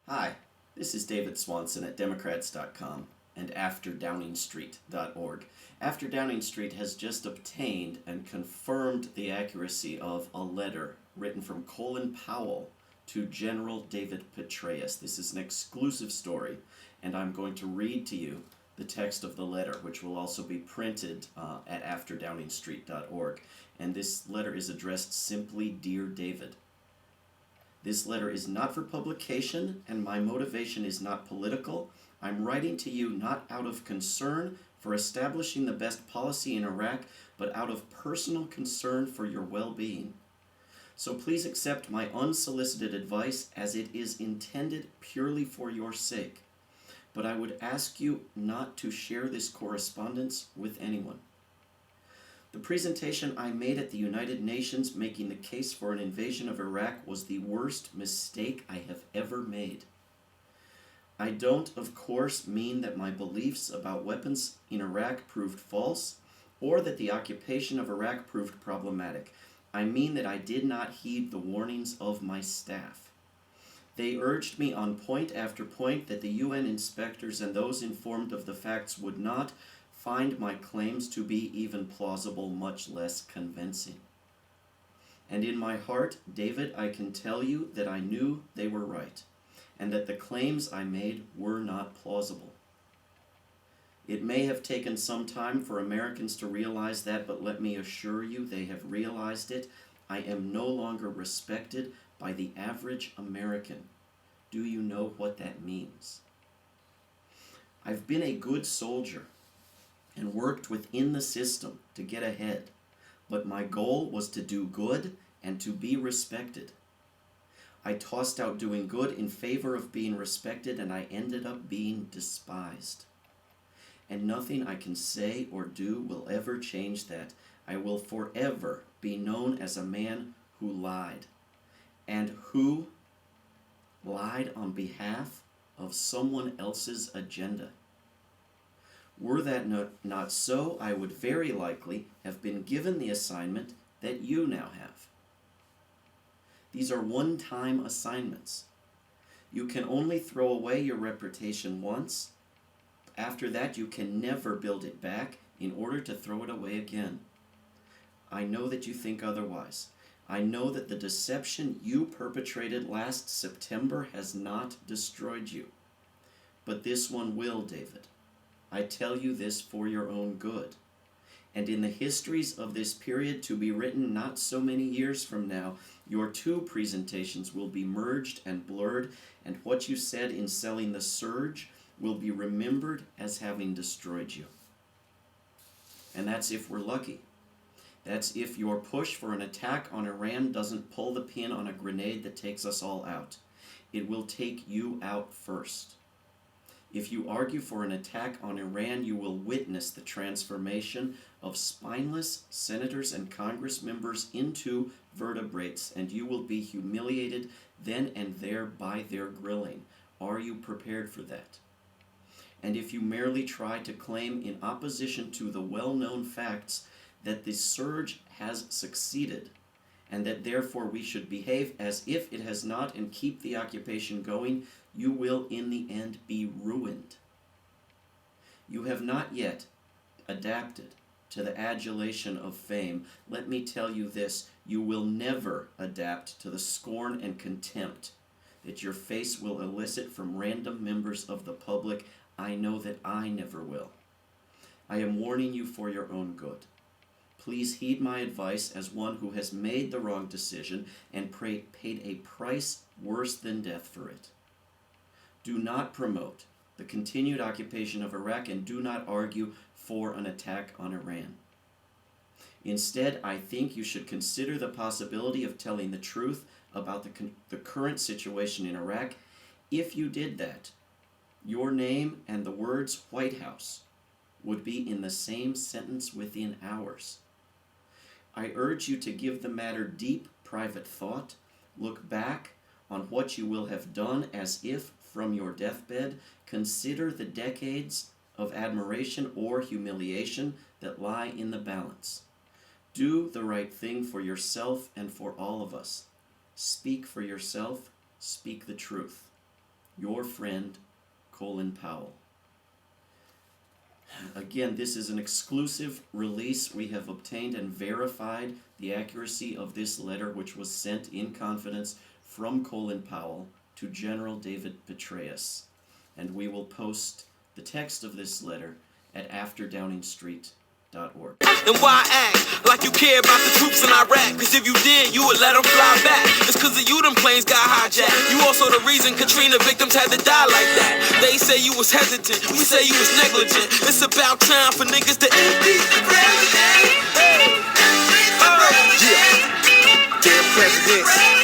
Hi, this is David Swanson at Democrats.com and AfterDowningstreet.org. After Downing Street has just obtained and confirmed the accuracy of a letter written from Colin Powell to General David Petraeus. This is an exclusive story, and I'm going to read to you the text of the letter, which will also be printed at AfterDowningstreet.org. And this letter is addressed simply, Dear David. This letter is not for publication, and my motivation is not political. I'm writing to you not out of concern for establishing the best policy in Iraq, but out of personal concern for your well-being. So please accept my unsolicited advice as it is intended purely for your sake. But I would ask you not to share this correspondence with anyone. The presentation I made at the United Nations making the case for an invasion of Iraq was the worst mistake I have ever made. I don't, of course, mean that my beliefs about weapons in Iraq proved false, or that the occupation of Iraq proved problematic. I mean that I did not heed the warnings of my staff. They urged me on point after point that the UN inspectors and those informed of the facts would not find my claims to be even plausible, much less convincing. And in my heart, David, I can tell you that I knew they were right, and that the claims I made were not plausible. It may have taken some time for Americans to realize that, but let me assure you they have realized it. I am no longer respected by the average American. Do you know what that means? I've been a good soldier and worked within the system to get ahead, but my goal was to do good and to be respected. I tossed out doing good in favor of being respected, and I ended up being despised. And nothing I can say or do will ever change that. I will forever be known as a man who lied, and who lied on behalf of someone else's agenda. Were that not so, I would very likely have been given the assignment that you now have. These are one-time assignments. You can only throw away your reputation once. After that, you can never build it back in order to throw it away again. I know that you think otherwise. I know that the deception you perpetrated last September has not destroyed you. But this one will, David. I tell you this for your own good. And in the histories of this period to be written not so many years from now, your two presentations will be merged and blurred, and what you said in selling the surge will be remembered as having destroyed you. And that's if we're lucky. That's if your push for an attack on Iran doesn't pull the pin on a grenade that takes us all out. It will take you out first. If you argue for an attack on Iran, you will witness the transformation of spineless senators and Congress members into vertebrates, and you will be humiliated then and there by their grilling. Are you prepared for that? And if you merely try to claim in opposition to the well-known facts that the surge has succeeded, and that therefore we should behave as if it has not and keep the occupation going, you will in the end be ruined. You have not yet adapted to the adulation of fame. Let me tell you this, you will never adapt to the scorn and contempt that your face will elicit from random members of the public. I know that I never will. I am warning you for your own good. Please heed my advice as one who has made the wrong decision and paid a price worse than death for it. Do not promote the continued occupation of Iraq, and do not argue for an attack on Iran. Instead, I think you should consider the possibility of telling the truth about the current situation in Iraq. If you did that, your name and the words White House would be in the same sentence within hours. I urge you to give the matter deep private thought. Look back on what you will have done as if from your deathbed. Consider the decades of admiration or humiliation that lie in the balance. Do the right thing for yourself and for all of us. Speak for yourself. Speak the truth. Your friend, Colin Powell. Again, this is an exclusive release. We have obtained and verified the accuracy of this letter, which was sent in confidence from Colin Powell to General David Petraeus. And we will post the text of this letter at afterdowningstreet.org. And why act like you care about the troops in Iraq? Cause if you did, you would let them fly back. It's cause of you them planes got hijacked. You also the reason Katrina victims had to die like that. They say you was hesitant, we say you was negligent. It's about time for niggas to impeach the president. Yeah. Damn presidents.